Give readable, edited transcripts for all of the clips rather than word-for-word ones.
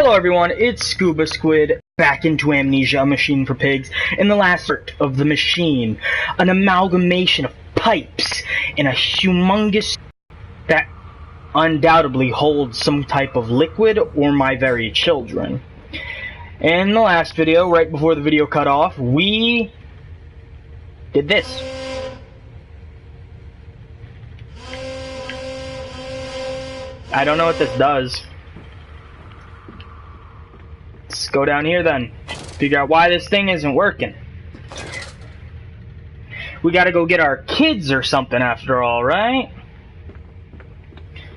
Hello everyone, it's Scuba Squid, back into Amnesia, a machine for pigs. In the last part of the machine, an amalgamation of pipes in a humongous that undoubtedly holds some type of liquid or my very children. In the last video, right before the video cut off, we did this. I don't know what this does. Let's go down here then. Figure out why this thing isn't working. We gotta go get our kids or something after all, right?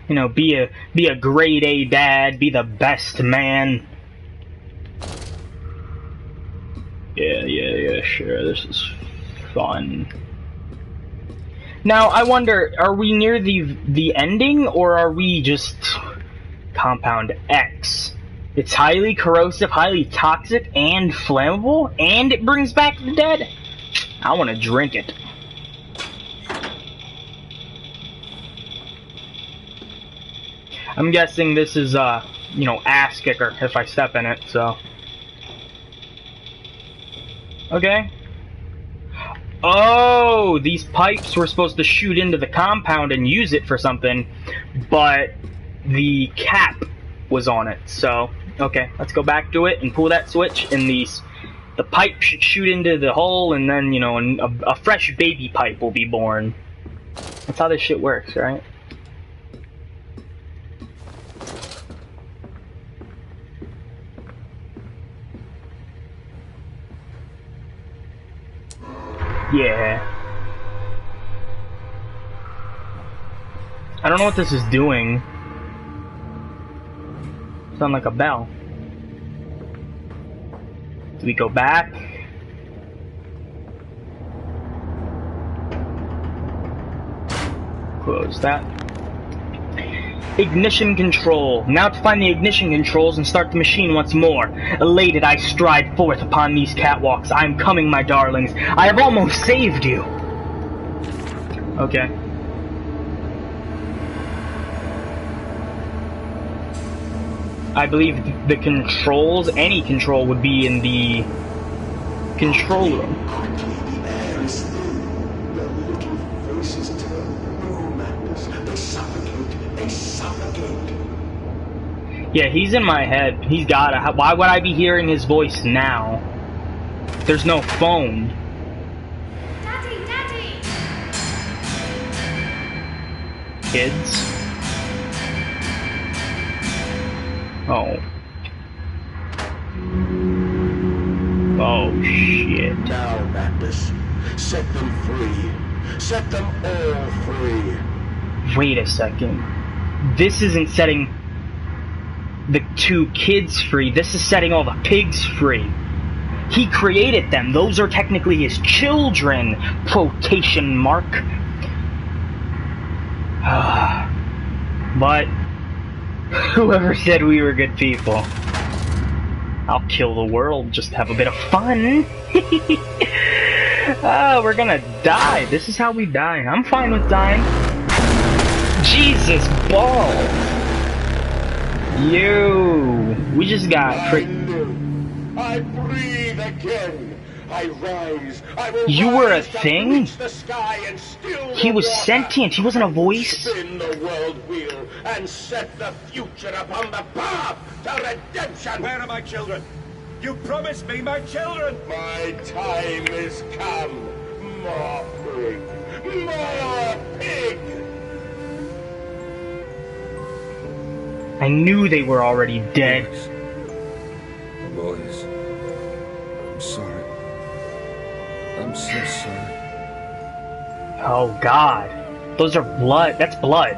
You know, be a grade A dad, be the best man. Yeah, sure, this is fun. Now, I wonder, are we near the ending, or are we just Compound X? It's highly corrosive, highly toxic, and flammable, and it brings back the dead? I want to drink it. I'm guessing this is, you know, ass kicker if I step in it, so. Okay. Oh, these pipes were supposed to shoot into the compound and use it for something, but the cap was on it, so. Okay, let's go back to it and pull that switch, and the pipe should shoot into the hole, and then, you know, a fresh baby pipe will be born. That's how this shit works, right? Yeah. I don't know what this is doing. Sound like a bell. Do we go back? Close that. Ignition control. Now to find the ignition controls and start the machine once more. Elated, I stride forth upon these catwalks. I am coming, my darlings. I have almost saved you. Okay. I believe the controls, any control, would be in the control room. Yeah, he's in my head. He's gotta. Why would I be hearing his voice now? There's no phone. Daddy, Daddy! Kids. Oh. Oh, shit. Now, Madness. Set them free. Set them all free. Wait a second. This isn't setting the two kids free. This is setting all the pigs free. He created them. Those are technically his children. Quotation mark. But whoever said we were good people? I'll kill the world just to have a bit of fun. Oh, we're gonna die. This is how we die. I'm fine with dying. Jesus balls. We just got I breathe again. I rise. I will You were a rise thing? reach the sky and still He was sentient. He wasn't a voice. Spin the world wheel and set the future upon the path to redemption. Where are my children? You promised me my children! My time is come. More pig. More pig. I knew they were already dead. Boys, I'm sorry. I'm so sorry. Oh God. Those are blood. That's blood.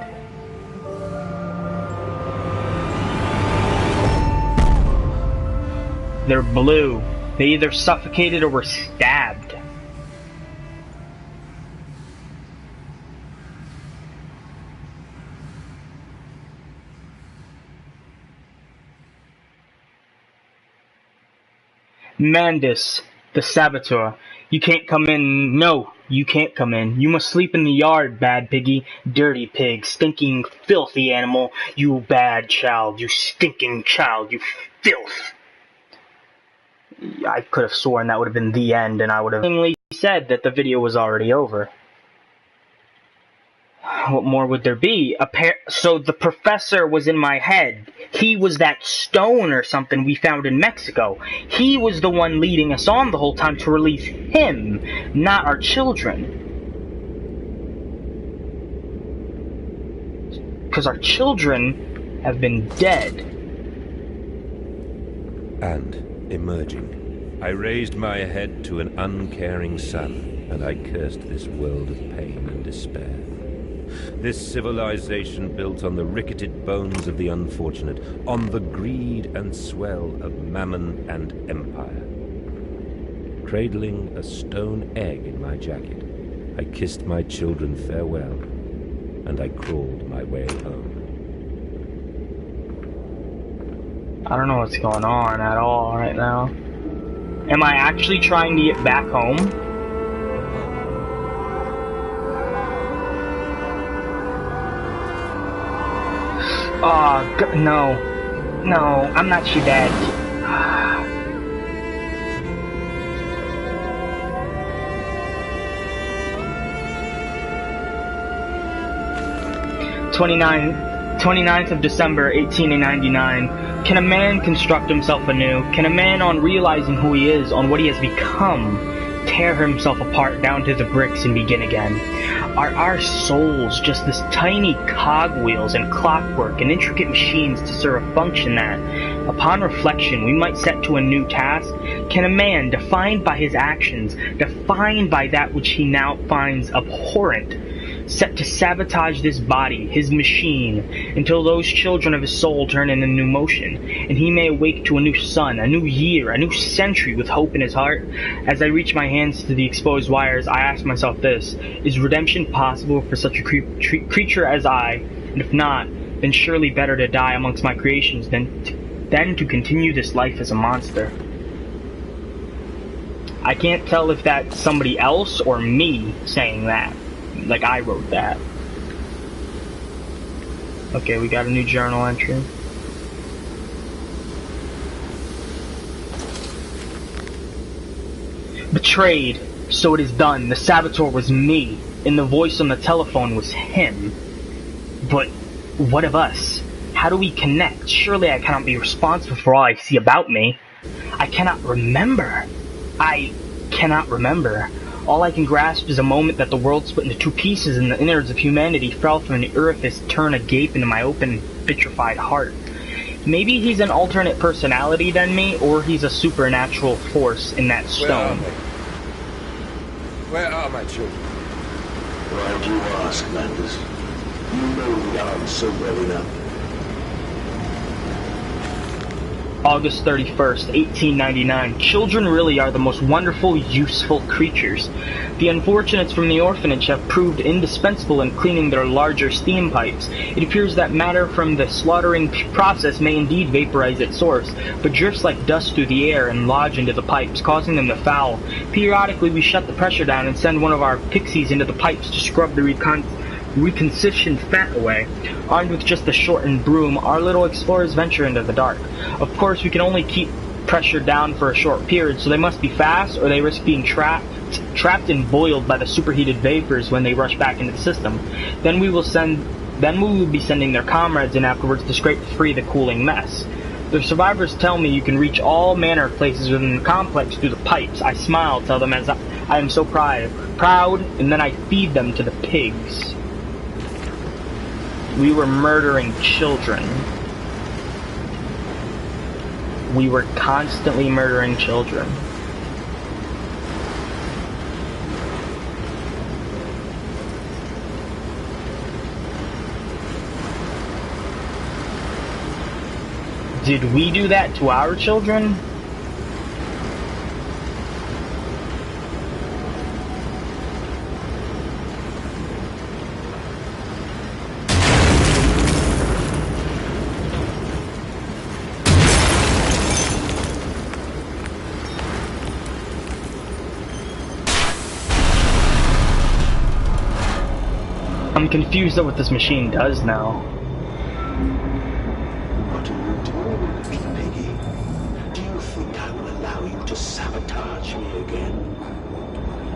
They're blue. They either suffocated or were stabbed. Mandus, The saboteur. You can't come in. No, you can't come in. You must sleep in the yard, bad piggy. Dirty pig, stinking, filthy animal. You bad child, you stinking child, you filth. I could have sworn that would have been the end, and I would have said that the video was already over. What more would there be? So the professor was in my head. He was that stone or something we found in Mexico. He was the one leading us on the whole time to release him, not our children. Because our children have been dead. And, emerging, I raised my head to an uncaring sun, and I cursed this world of pain and despair. This civilization built on the ricketed bones of the unfortunate, on the greed and swell of mammon and empire. Cradling a stone egg in my jacket, I kissed my children farewell, and I crawled my way home. I don't know what's going on at all right now. Am I actually trying to get back home? Oh, no. No, I'm not your dad. 29th of December, 1899. Can a man construct himself anew? Can a man, on realizing who he is, on what he has become, tear himself apart down to the bricks and begin again? Are our souls just this tiny cogwheels and clockwork and intricate machines to serve a function that, upon reflection, we might set to a new task? Can a man, defined by his actions, defined by that which he now finds abhorrent, set to sabotage this body, his machine, until those children of his soul turn in a new motion, and he may awake to a new sun, a new year, a new century with hope in his heart? As I reach my hands to the exposed wires, I ask myself this: is redemption possible for such a creature as I? And if not, then surely better to die amongst my creations than to continue this life as a monster. I can't tell if that's somebody else or me saying that. Like, I wrote that. Okay, we got a new journal entry. Betrayed. So it is done. The saboteur was me, and the voice on the telephone was him. But what of us? How do we connect? Surely I cannot be responsible for all I see about me. I cannot remember. I cannot remember. All I can grasp is a moment that the world split into two pieces and the innards of humanity fell from an orifice turned agape into my open, vitrified heart. Maybe he's an alternate personality than me, or he's a supernatural force in that stone. Where are my children? Why do you ask, Landis? You know the answer well enough. August 31st, 1899. Children really are the most wonderful, useful creatures. The unfortunates from the orphanage have proved indispensable in cleaning their larger steam pipes. It appears that matter from the slaughtering process may indeed vaporize its source, but drifts like dust through the air and lodge into the pipes, causing them to foul. Periodically we shut the pressure down and send one of our pixies into the pipes to scrub the reconstitution fat away. Armed with just a shortened broom, our little explorers venture into the dark. Of course, we can only keep pressure down for a short period, so they must be fast, or they risk being trapped and boiled by the superheated vapors when they rush back into the system. Then we will be sending their comrades in afterwards to scrape free the cooling mess. The survivors tell me you can reach all manner of places within the complex through the pipes. I smile, tell them as I am so proud, and then I feed them to the pigs. We were murdering children. We were constantly murdering children. Did we do that to our children? I'm confused at what this machine does now. What are you doing, little piggy? Do you think I will allow you to sabotage me again?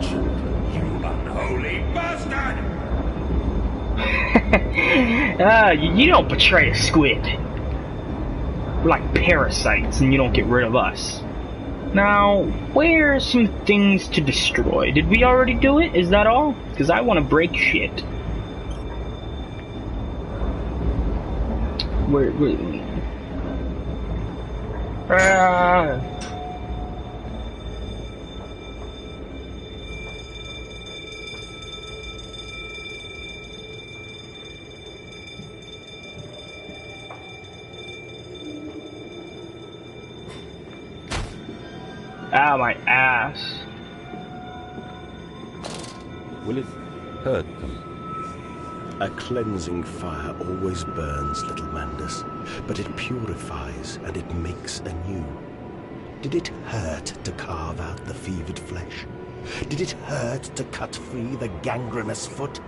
You unholy bastard! You don't betray a squid. We're like parasites and you don't get rid of us. Now, where are some things to destroy? Did we already do it? Is that all? Because I want to break shit. Where Ah, my ass. Will it hurt them? A cleansing fire always burns, little Mandus, but it purifies and it makes anew. Did it hurt to carve out the fevered flesh? Did it hurt to cut free the gangrenous foot?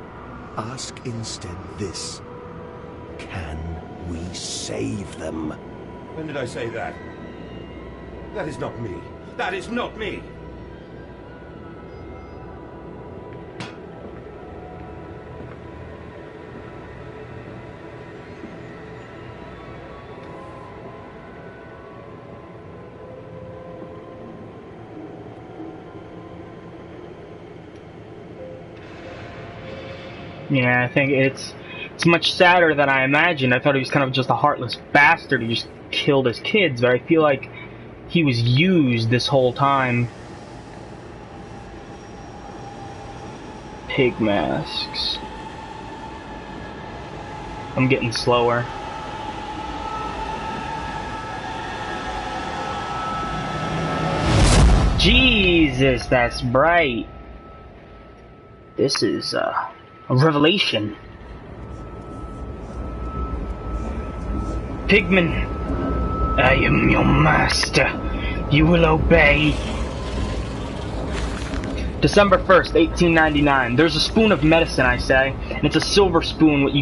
Ask instead this. Can we save them? When did I say that? That is not me. That is not me! Yeah, I think it's much sadder than I imagined. I thought he was kind of just a heartless bastard who just killed his kids, but I feel like he was used this whole time. Pig masks. I'm getting slower. Jesus, that's bright. This is a revelation. Pigman, I am your master. You will obey. December 1st, 1899. There's a spoon of medicine, I say, and it's a silver spoon. What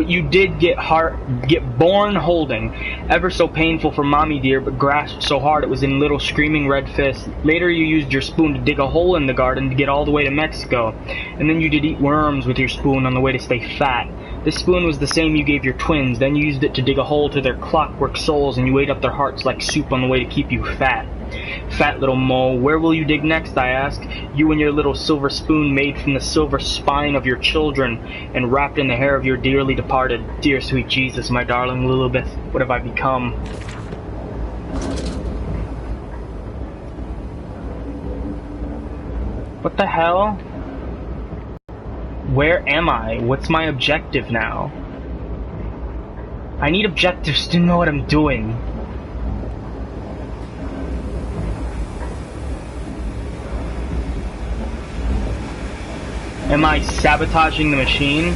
you did get born holding. Ever so painful for mommy dear, but grasped so hard it was in little screaming red fists. Later you used your spoon to dig a hole in the garden to get all the way to Mexico. And then you did eat worms with your spoon on the way to stay fat. This spoon was the same you gave your twins. Then you used it to dig a hole to their clockwork souls, and you ate up their hearts like soup on the way to keep you fat. Fat little mole, where will you dig next, I ask? You and your little silver spoon made from the silver spine of your children and wrapped in the hair of your dearly departed. Dear sweet Jesus, my darling Lilibeth, what have I become? What the hell? Where am I? What's my objective now? I need objectives to know what I'm doing. Am I sabotaging the machine?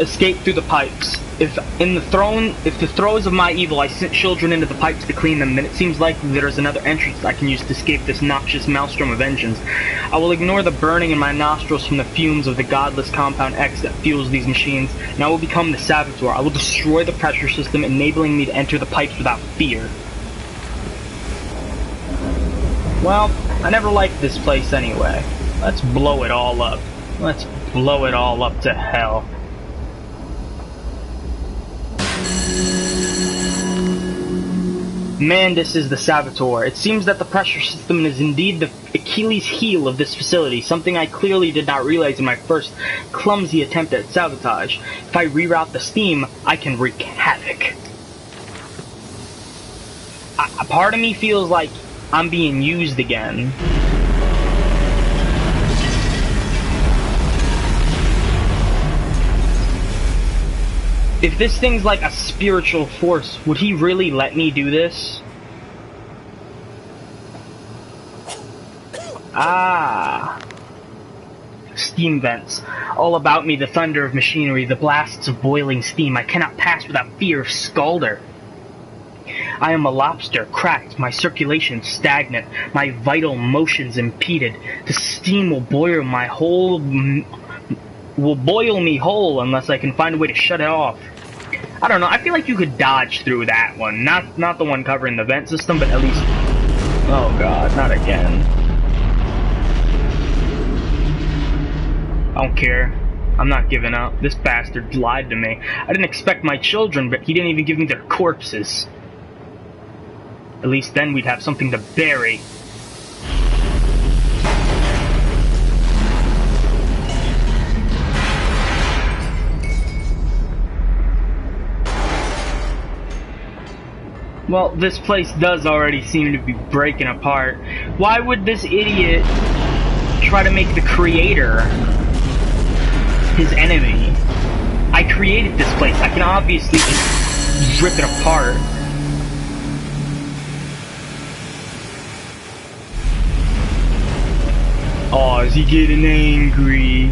Escape through the pipes. If the throes of my evil I sent children into the pipes to clean them, then it seems likely there is another entrance I can use to escape this noxious maelstrom of engines. I will ignore the burning in my nostrils from the fumes of the godless compound X that fuels these machines, and I will become the saboteur. I will destroy the pressure system, enabling me to enter the pipes without fear. Well, I never liked this place anyway. Let's blow it all up. Let's blow it all up to hell. Mandus is the saboteur. It seems that the pressure system is indeed the Achilles heel of this facility, something I clearly did not realize in my first clumsy attempt at sabotage. If I reroute the steam, I can wreak havoc. A part of me feels like I'm being used again. If this thing's like a spiritual force, would he really let me do this? Ah. Steam vents. All about me the thunder of machinery, the blasts of boiling steam. I cannot pass without fear of scalder. I am a lobster, cracked, my circulation stagnant, my vital motions impeded. The steam will boil me whole unless I can find a way to shut it off. I don't know, I feel like you could dodge through that one. Not the one covering the vent system, but at least... Oh god, not again. I don't care. I'm not giving up. This bastard lied to me. I didn't expect my children, but he didn't even give me their corpses. At least then we'd have something to bury. Well, this place does already seem to be breaking apart. Why would this idiot try to make the creator his enemy? I created this place. I can obviously just rip it apart. Oh, is he getting angry?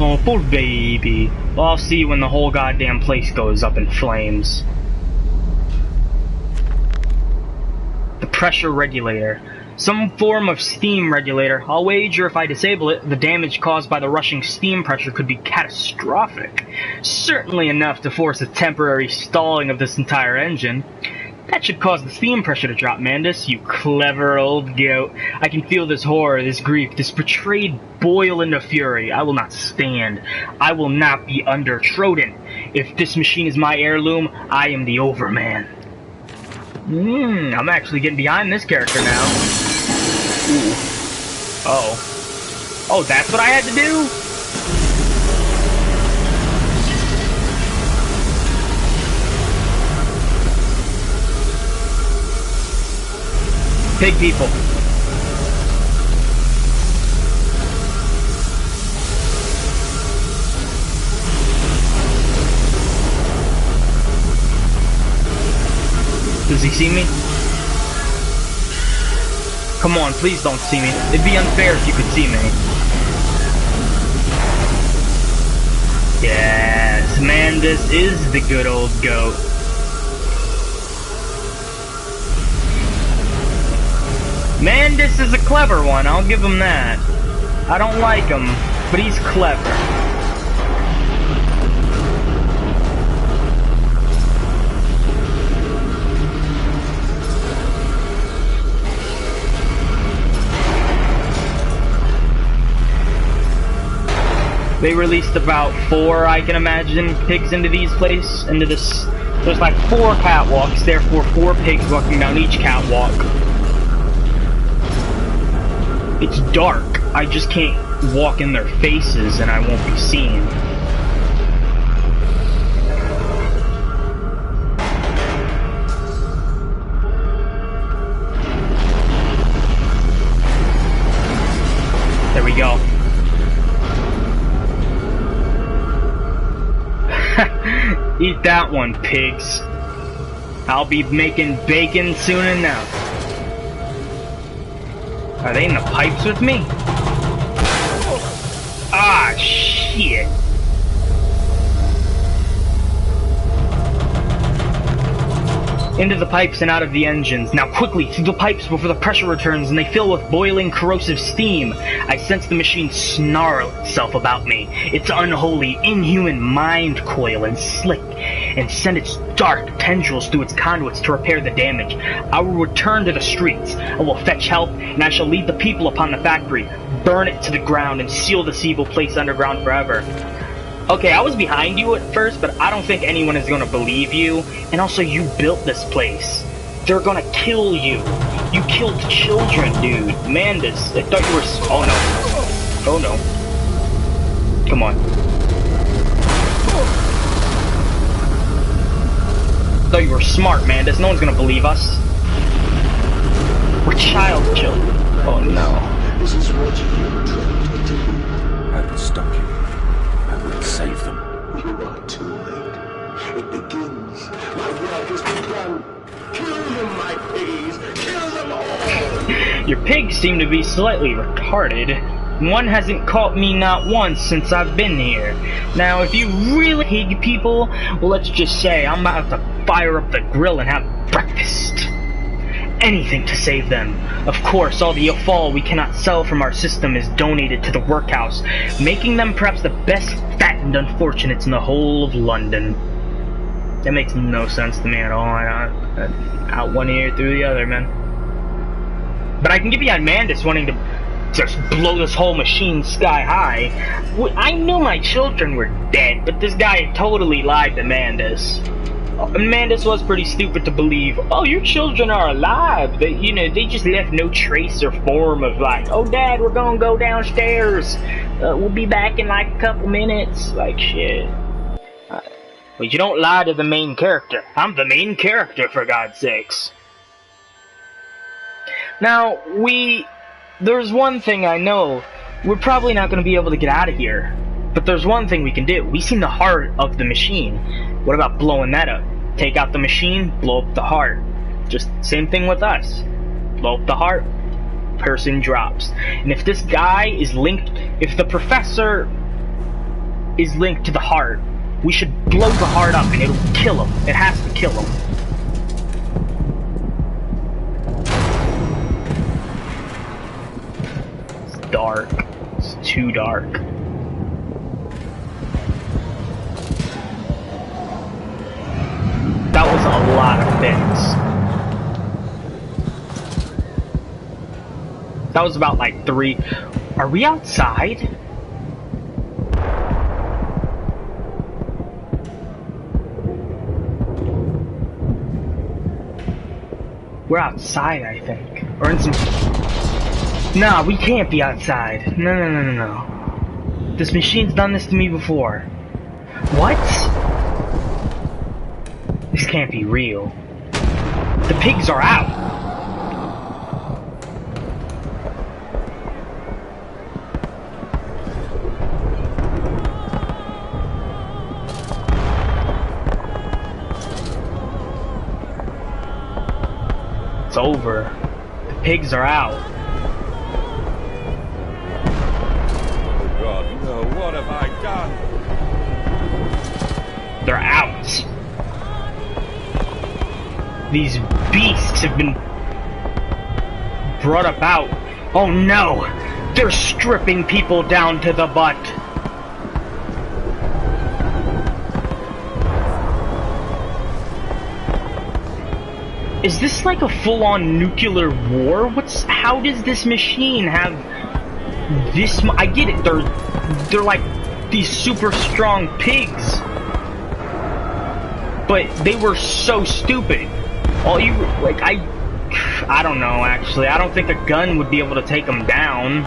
Oh, poor baby. Well, I'll see when the whole goddamn place goes up in flames. The pressure regulator. Some form of steam regulator. I'll wager if I disable it, the damage caused by the rushing steam pressure could be catastrophic. Certainly enough to force a temporary stalling of this entire engine. That should cause the steam pressure to drop, Mandus, you clever old goat. I can feel this horror, this grief, this betrayed boil into fury. I will not stand. I will not be undertrodden. If this machine is my heirloom, I am the Overman. I'm actually getting behind this character now. Ooh. Oh. Oh, that's what I had to do? Pig people. Does he see me? Come on, please don't see me. It'd be unfair if you could see me. Yes, Mandus is the good old goat. Mandus is a clever one, I'll give him that. I don't like him, but he's clever. They released about 4, I can imagine, pigs into this. There's like 4 catwalks, therefore 4 pigs walking down each catwalk. It's dark. I just can't walk in their faces and I won't be seen. There we go. Eat that one, pigs. I'll be making bacon soon enough. Are they in the pipes with me? Ah, shit. Into the pipes and out of the engines. Now quickly, through the pipes before the pressure returns and they fill with boiling, corrosive steam. I sense the machine snarl itself about me. Its unholy, inhuman mind coil and slick and send its dark tendrils through its conduits to repair the damage. I will return to the streets. I will fetch help, and I shall lead the people upon the factory, burn it to the ground, and seal this evil place underground forever. Okay, I was behind you at first, but I don't think anyone is gonna believe you. And also, you built this place. They're gonna kill you. You killed children, dude. Mandus, I thought you were... Oh no. Oh no. Come on. I thought you were smart, Mandus. No one's gonna believe us. We're child children. Oh no. This is what you trained me to be. I will stop you. I will save them. You are too late. It begins. My work has begun. Kill them, my piggies. Kill them all. Your pigs seem to be slightly retarded. One hasn't caught me not once since I've been here. Now, if you really hate people, well, let's just say I'm about to fire up the grill and have breakfast. Anything to save them. Of course, all the offal we cannot sell from our system is donated to the workhouse, making them perhaps the best fattened unfortunates in the whole of London. That makes no sense to me at all. Out one ear through the other, man. But I can give you Amandus wanting to just blow this whole machine sky high. I knew my children were dead, but this guy totally lied to Amandus. Amandus was pretty stupid to believe, oh, your children are alive. They just left no trace or form of like, oh, Dad, we're gonna go downstairs. We'll be back in like a couple minutes. Like, shit. But you don't lie to the main character. I'm the main character, for God's sakes. Now, there's one thing I know. We're probably not gonna be able to get out of here. But there's one thing we can do. We've seen the heart of the machine. What about blowing that up? Take out the machine, blow up the heart. Just same thing with us. Blow up the heart, person drops. And if this guy is linked, if the professor is linked to the heart, we should blow the heart up and it'll kill him. It has to kill him. It's dark. It's too dark. That was a lot of things. That was about like 3. Are we outside? We're outside, I think. Or in some... Nah, we can't be outside. No. This machine's done this to me before. What? This can't be real. The pigs are out. It's over. The pigs are out. Oh God, no, what have I done? They're out. These beasts have been brought about. Oh no! They're stripping people down to the butt. Is this like a full-on nuclear war? How does this machine have this? I get it. They're like these super strong pigs, but they were so stupid. I don't know, actually. I don't think a gun would be able to take them down.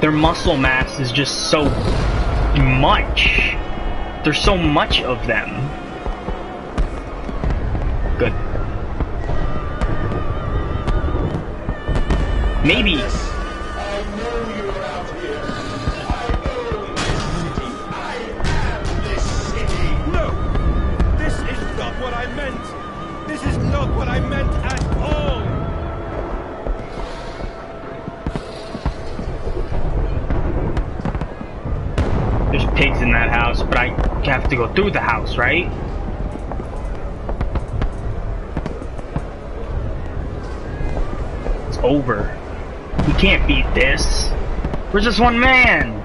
Their muscle mass is just so much. There's so much of them. Good. Maybe. I know you're out here. I own this city. I am this city. No! This is not what I meant! This is not what I meant at all! There's pigs in that house, but I have to go through the house, right? It's over. We can't beat this. We're just one man.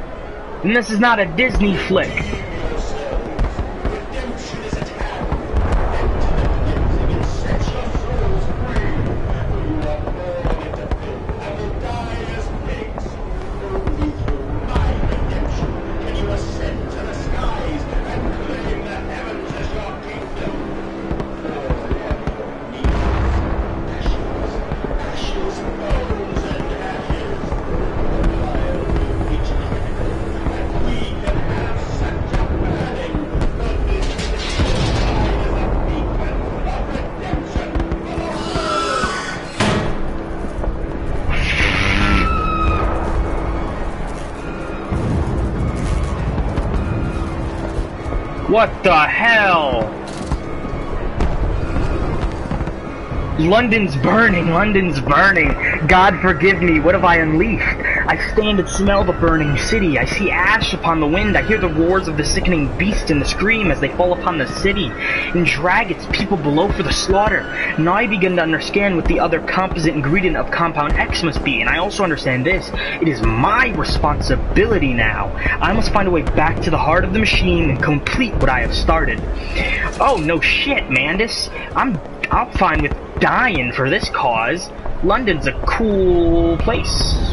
And this is not a Disney flick. Redemption is at hand. Enter the beginning and set your souls free. You are born into filth and will die as pigs. Only through my redemption can you ascend to the skies and claim the heavens as your kingdom. Forever knees, ashes, bones, and ashes. Fire will reach the heavens, and we can have such a burning that this city will shine as a beacon of redemption for the world. What the hell? London's burning, London's burning. God forgive me, what have I unleashed? I stand and smell the burning city. I see ash upon the wind. I hear the roars of the sickening beast and the scream as they fall upon the city and drag its people below for the slaughter. Now I begin to understand what the other composite ingredient of Compound X must be, and I also understand this. It is my responsibility now. I must find a way back to the heart of the machine and complete what I have started. Oh, no shit, Mandus. I'm fine with dying for this cause. London's a cool place.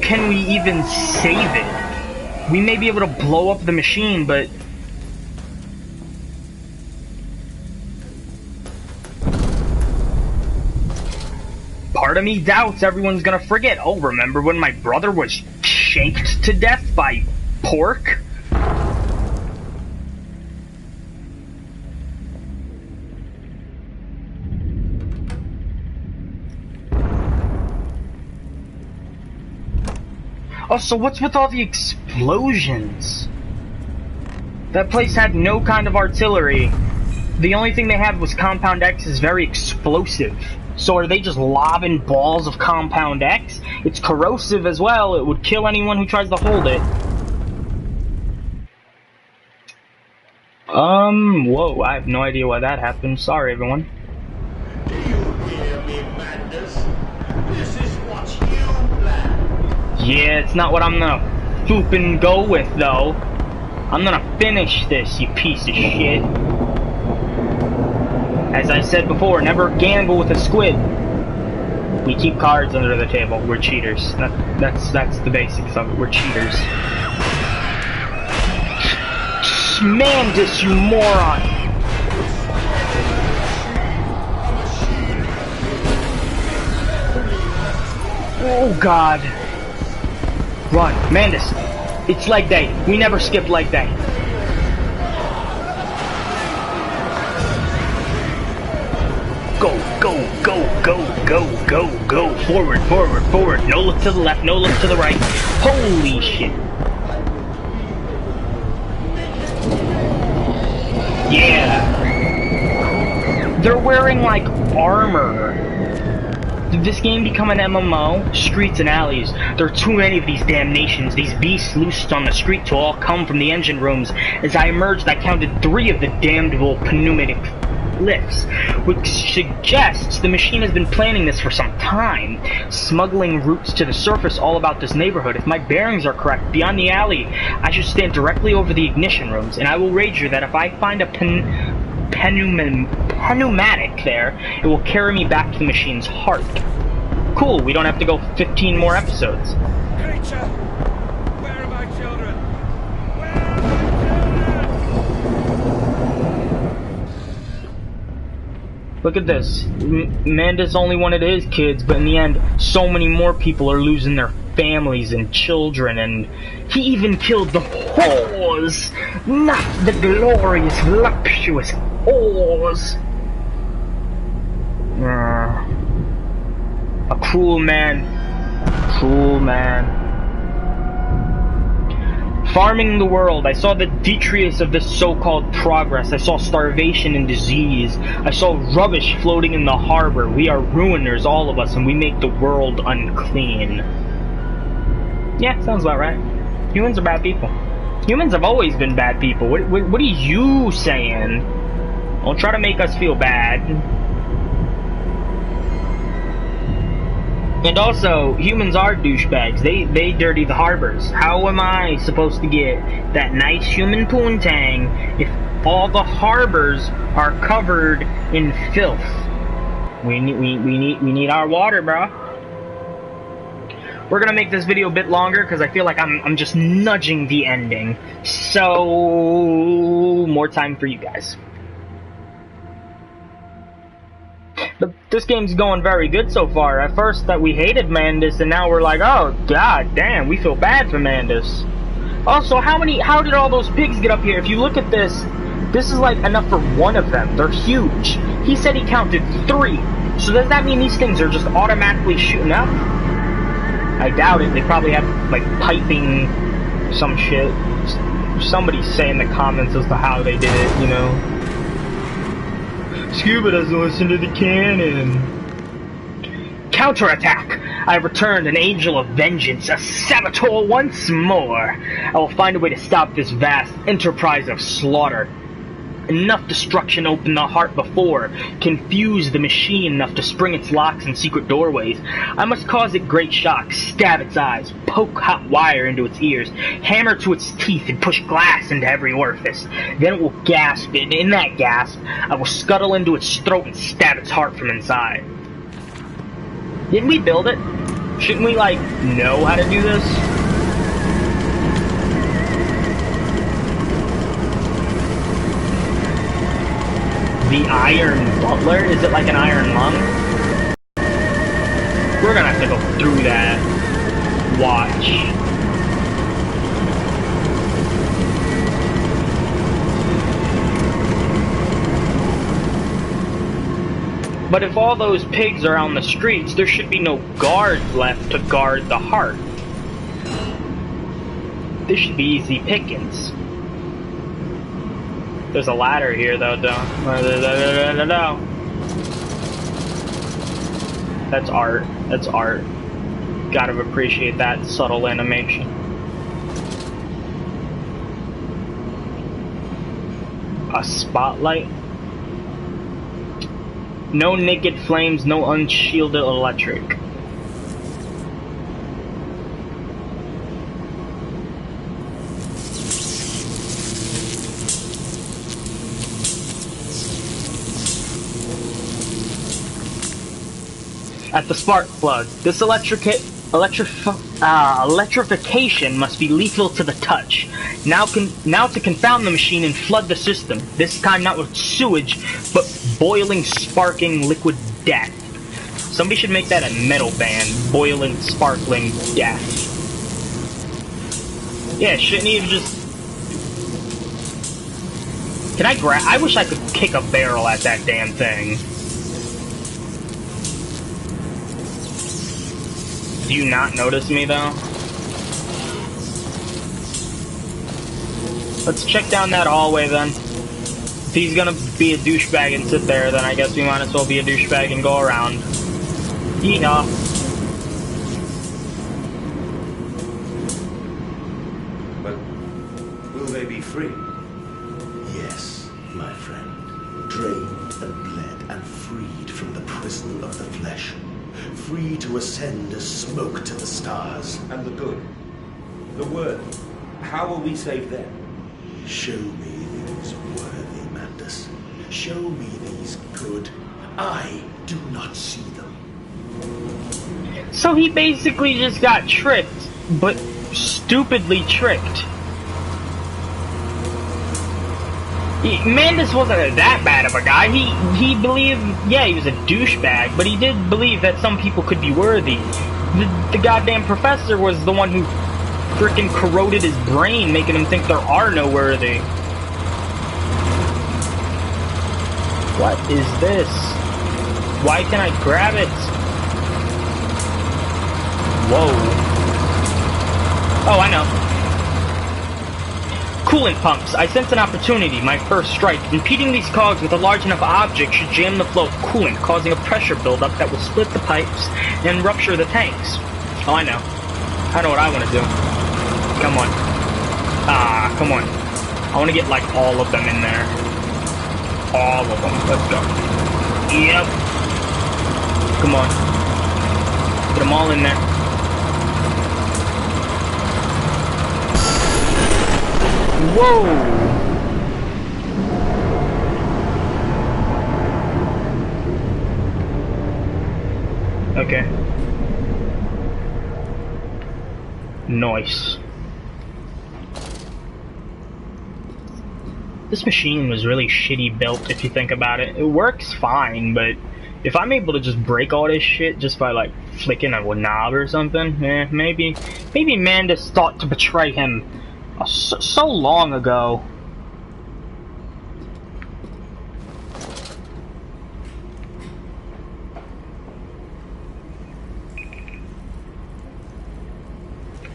Can we even save it? We may be able to blow up the machine, but... part of me doubts everyone's gonna forget. Oh, remember when my brother was shanked to death by pork? Oh, so what's with all the explosions? That place had no kind of artillery. The only thing they had was Compound X is very explosive. So are they just lobbing balls of Compound X? It's corrosive as well. It would kill anyone who tries to hold it. Whoa, I have no idea why that happened. Sorry, everyone. Do you hear me, Madness? This is what you planned. Yeah, it's not what I'm gonna swoop and go with, though. I'm gonna finish this, you piece of shit. As I said before, never gamble with a squid. We keep cards under the table. We're cheaters. That's the basics of it. We're cheaters. Mandus, you moron! Oh God! Run, Mandus! It's leg day. We never skip leg day. Go, go, go, go, go, go, go. Forward, forward, forward. No look to the left, no look to the right. Holy shit. Yeah. They're wearing, like, armor. Did this game become an MMO? Streets and alleys. There are too many of these damnations. These beasts loosed on the street to all come from the engine rooms. As I emerged, I counted 3 of the damnable pneumatic lifts, which suggests the machine has been planning this for some time, smuggling routes to the surface all about this neighborhood. If my bearings are correct, beyond the alley, I should stand directly over the ignition rooms, and I will wager that if I find a pneumatic there, it will carry me back to the machine's heart. Cool, we don't have to go 15 more episodes. Creature! Where are my children? Look at this. Mandus only wanted his kids, but in the end, so many more people are losing their families and children, and he even killed the whores! Not the glorious, voluptuous whores! A cruel man. Cruel man. Farming the world. I saw the detritus of this so-called progress. I saw starvation and disease. I saw rubbish floating in the harbor. We are ruiners, all of us, and we make the world unclean. Yeah, sounds about right. Humans are bad people. Humans have always been bad people. What are you saying? Don't try to make us feel bad. And also, humans are douchebags. They dirty the harbors. How am I supposed to get that nice human poontang if all the harbors are covered in filth? We need our water, bro. We're gonna make this video a bit longer because I feel like I'm just nudging the ending. So more time for you guys. But this game's going very good so far. At first that we hated Mandus, and now we're like, oh god damn, we feel bad for Mandus. Also, how did all those pigs get up here? If you look at this, this is like enough for one of them. They're huge. He said he counted 3. So does that mean these things are just automatically shooting up? I doubt it. They probably have, like, piping some shit. Somebody say in the comments as to how they did it, you know. Scuba doesn't listen to the cannon. Counterattack! I have returned, an angel of vengeance, a saboteur once more. I will find a way to stop this vast enterprise of slaughter. Enough destruction opened the heart before, confuse the machine enough to spring its locks and secret doorways. I must cause it great shock, stab its eyes, poke hot wire into its ears, hammer to its teeth, and push glass into every orifice. Then it will gasp, and in that gasp, I will scuttle into its throat and stab its heart from inside. Didn't we build it? Shouldn't we, like, know how to do this? The Iron Butler? Is it like an iron lung? We're gonna have to go through that. Watch. But if all those pigs are on the streets, there should be no guards left to guard the heart. This should be easy pickings. There's a ladder here, though, no. That's art. That's art. Gotta appreciate that subtle animation. A spotlight. No naked flames, no unshielded electric. At the spark plug, this electrification must be lethal to the touch. Now to confound the machine and flood the system. This time not with sewage, but boiling, sparking liquid death. Somebody should make that a metal band. Boiling, sparkling death. Yeah, shouldn't he have just... Can I grab... I wish I could kick a barrel at that damn thing. Do you not notice me, though? Let's check down that hallway, then. If he's gonna be a douchebag and sit there, then I guess we might as well be a douchebag and go around. Yeehaw. But will they be free? Yes, my friend. Drained and bled and freed from the prison of the flesh. Free to ascend as smoke to the stars. And the good? The worthy? How will we save them? Show me these worthy, Mandus. Show me these good. I do not see them. So he basically just got tricked, but stupidly tricked. Mandus wasn't that bad of a guy. He believed, yeah, he was a douchebag, but he did believe that some people could be worthy. The goddamn professor was the one who frickin' corroded his brain, making him think there are no worthy. What is this? Why can I grab it? Whoa. Oh, I know. Coolant pumps. I sense an opportunity, my first strike. Impeding these cogs with a large enough object should jam the flow of coolant, causing a pressure buildup that will split the pipes and rupture the tanks. Oh, I know. I know what I want to do. Come on. Ah, come on. I want to get, like, all of them in there. All of them. Let's go. Yep. Come on. Get them all in there. Whoa! Okay. Nice. This machine was really shitty built if you think about it. It works fine, but if I'm able to just break all this shit just by like flicking a knob or something, maybe Mandus thought to betray him so long ago.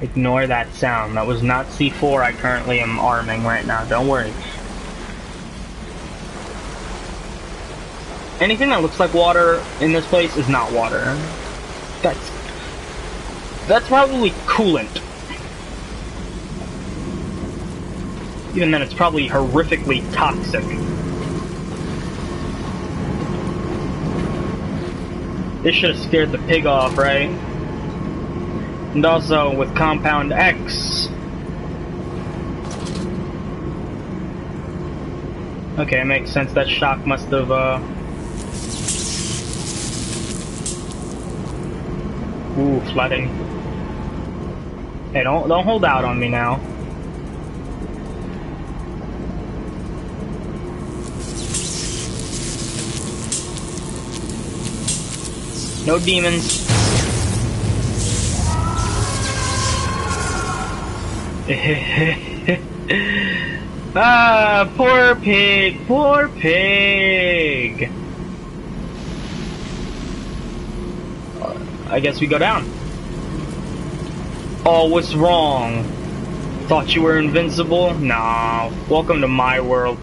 Ignore that sound. That was not C4 I currently am arming right now. Don't worry. Anything that looks like water in this place is not water. That's probably coolant. Even then, it's probably horrifically toxic. This should have scared the pig off, right? And also, with Compound X... Okay, it makes sense. That shock must have, Ooh, flooding. Hey, don't hold out on me now. No demons. Ah, poor pig, poor pig. I guess we go down. Oh, what's wrong? Thought you were invincible? Nah, welcome to my world.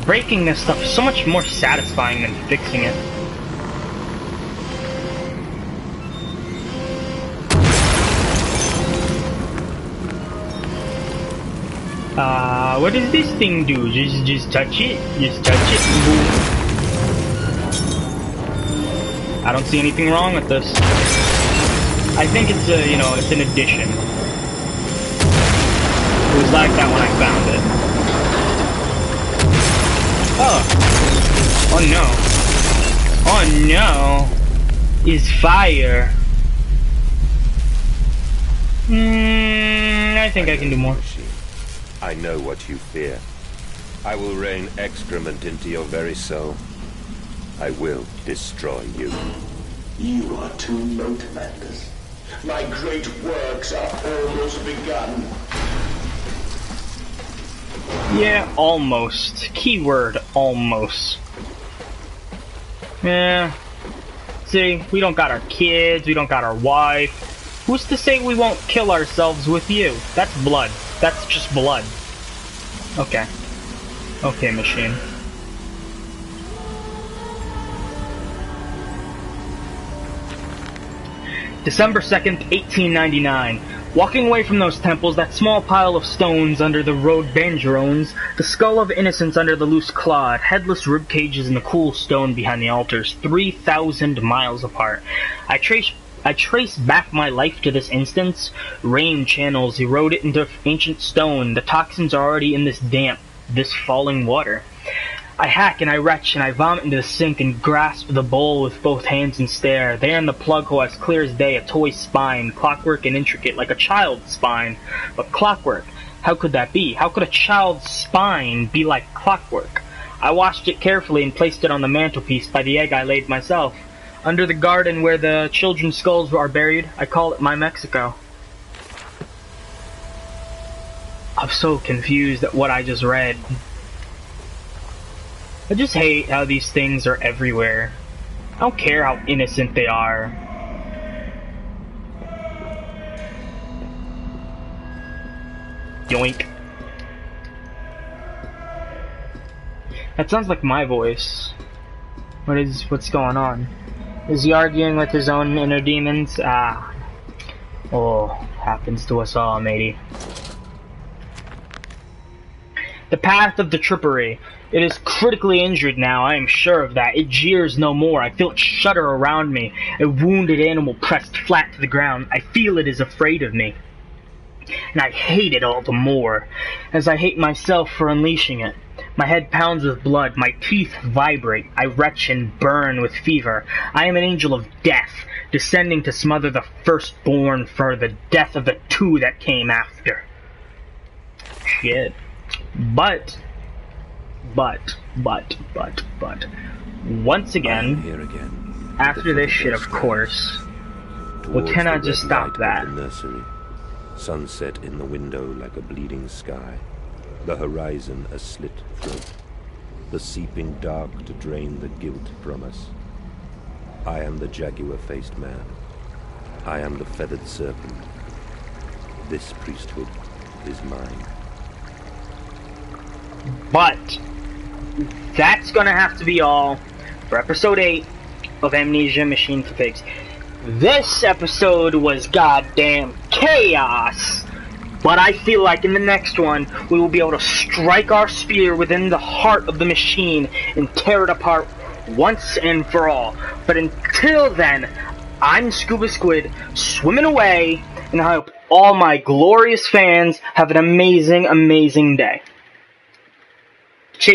Breaking this stuff is so much more satisfying than fixing it. What does this thing do? Just touch it? Just touch it? Boom. I don't see anything wrong with this. I think it's a, you know, it's an addition. It was like that when I found it. Oh. Oh no. Oh no. Is fire. I think I can do more. I know what you fear. I will rain excrement into your very soul. I will destroy you. You are too late, Mandus. My great works are almost begun. Yeah, almost. Keyword, almost. Yeah. See, we don't got our kids, we don't got our wife. Who's to say we won't kill ourselves with you? That's blood. That's just blood. Okay. Okay, machine. December 2nd, 1899. Walking away from those temples, that small pile of stones under the rhododendrons, the skull of innocence under the loose clod, headless rib cages in the cool stone behind the altars, 3,000 miles apart. I trace back my life to this instance. Rain channels erode it into ancient stone. The toxins are already in this damp, this falling water. I hack and I retch and I vomit into the sink and grasp the bowl with both hands and stare. There in the plug hole as clear as day, a toy spine, clockwork and intricate like a child's spine. But clockwork, how could that be? How could a child's spine be like clockwork? I washed it carefully and placed it on the mantelpiece by the egg I laid myself. Under the garden where the children's skulls are buried, I call it my Mexico. I'm so confused at what I just read. I just hate how these things are everywhere. I don't care how innocent they are. Yoink. That sounds like my voice. What's going on? Is he arguing with his own inner demons? Ah. Oh, happens to us all, matey. The path of the trippery. It is critically injured now, I am sure of that. It jeers no more. I feel it shudder around me. A wounded animal pressed flat to the ground. I feel it is afraid of me. And I hate it all the more, as I hate myself for unleashing it. My head pounds with blood. My teeth vibrate. I retch and burn with fever. I am an angel of death, descending to smother the firstborn for the death of the two that came after. Shit. But, once again, Here again. after this shit, of course, we cannot just stop that. Sunset in the window like a bleeding sky. The horizon a slit throat. The seeping dark to drain the guilt from us. I am the jaguar-faced man. I am the feathered serpent. This priesthood is mine. But that's gonna have to be all for episode 8 of Amnesia Machine for Pigs. This episode was goddamn chaos, but I feel like in the next one we will be able to strike our spear within the heart of the machine and tear it apart once and for all. But until then, I'm Scuba Squid, swimming away, and I hope all my glorious fans have an amazing, amazing day.